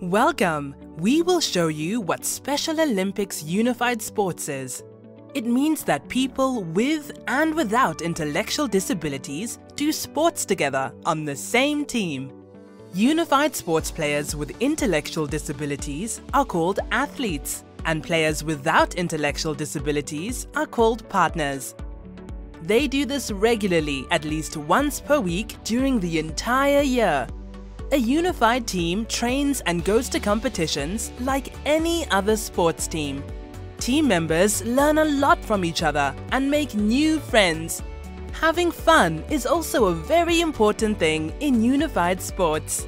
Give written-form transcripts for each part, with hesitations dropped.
Welcome! We will show you what Special Olympics Unified Sports is. It means that people with and without intellectual disabilities do sports together on the same team. Unified sports players with intellectual disabilities are called athletes, and players without intellectual disabilities are called partners. They do this regularly at least once per week during the entire year. A unified team trains and goes to competitions like any other sports team. Team members learn a lot from each other and make new friends. Having fun is also a very important thing in unified sports.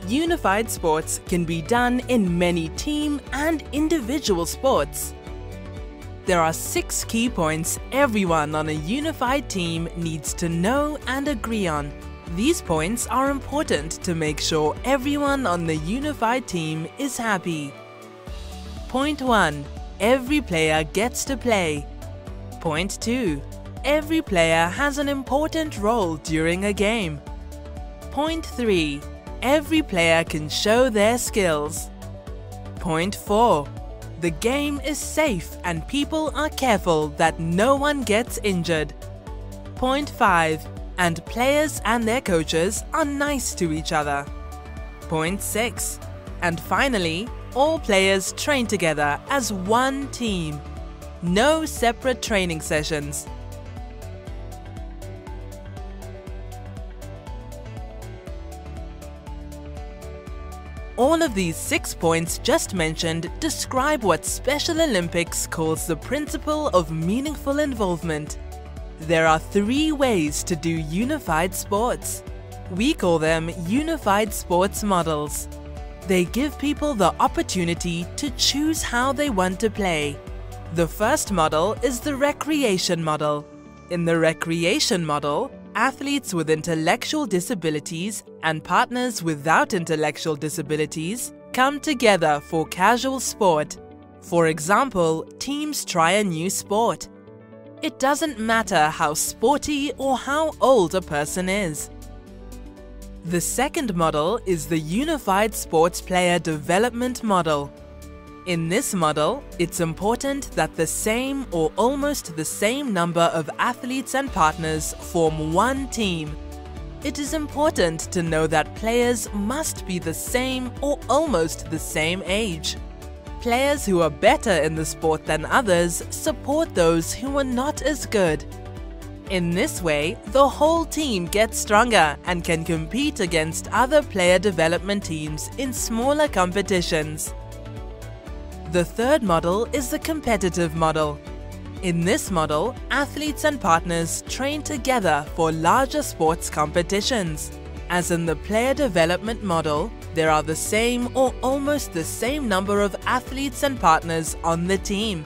Unified sports can be done in many team and individual sports. There are 6 key points everyone on a unified team needs to know and agree on. These points are important to make sure everyone on the unified team is happy. Point 1. Every player gets to play. Point 2. Every player has an important role during a game. Point 3. Every player can show their skills. Point 4. The game is safe and people are careful that no one gets injured. Point 5. And players and their coaches are nice to each other. Point 6. And finally, all players train together as one team. No separate training sessions. All of these 6 points just mentioned describe what Special Olympics calls the principle of meaningful involvement. There are 3 ways to do unified sports. We call them unified sports models. They give people the opportunity to choose how they want to play. The first model is the recreation model. In the recreation model, athletes with intellectual disabilities and partners without intellectual disabilities come together for casual sport. For example, teams try a new sport. It doesn't matter how sporty or how old a person is. The second model is the Unified Sports Player Development Model. In this model, it's important that the same or almost the same number of athletes and partners form one team. It is important to know that players must be the same or almost the same age. Players who are better in the sport than others support those who are not as good. In this way, the whole team gets stronger and can compete against other player development teams in smaller competitions. The third model is the competitive model. In this model, athletes and partners train together for larger sports competitions. As in the player development model, there are the same or almost the same number of athletes and partners on the team.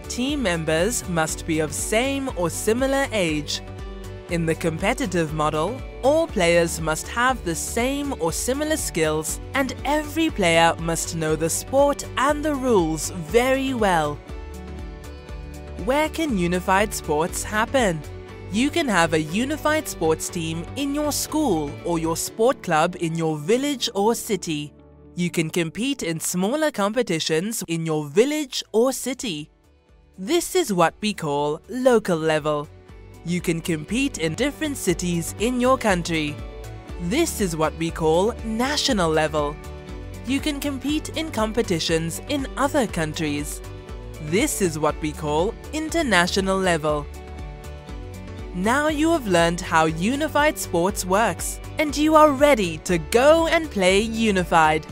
Team members must be of same or similar age. In the competitive model, all players must have the same or similar skills, and every player must know the sport and the rules very well. Where can unified sports happen? You can have a unified sports team in your school or your sport club in your village or city. You can compete in smaller competitions in your village or city. This is what we call local level. You can compete in different cities in your country. This is what we call national level. You can compete in competitions in other countries. This is what we call international level. Now you have learned how unified sports works, and you are ready to go and play unified.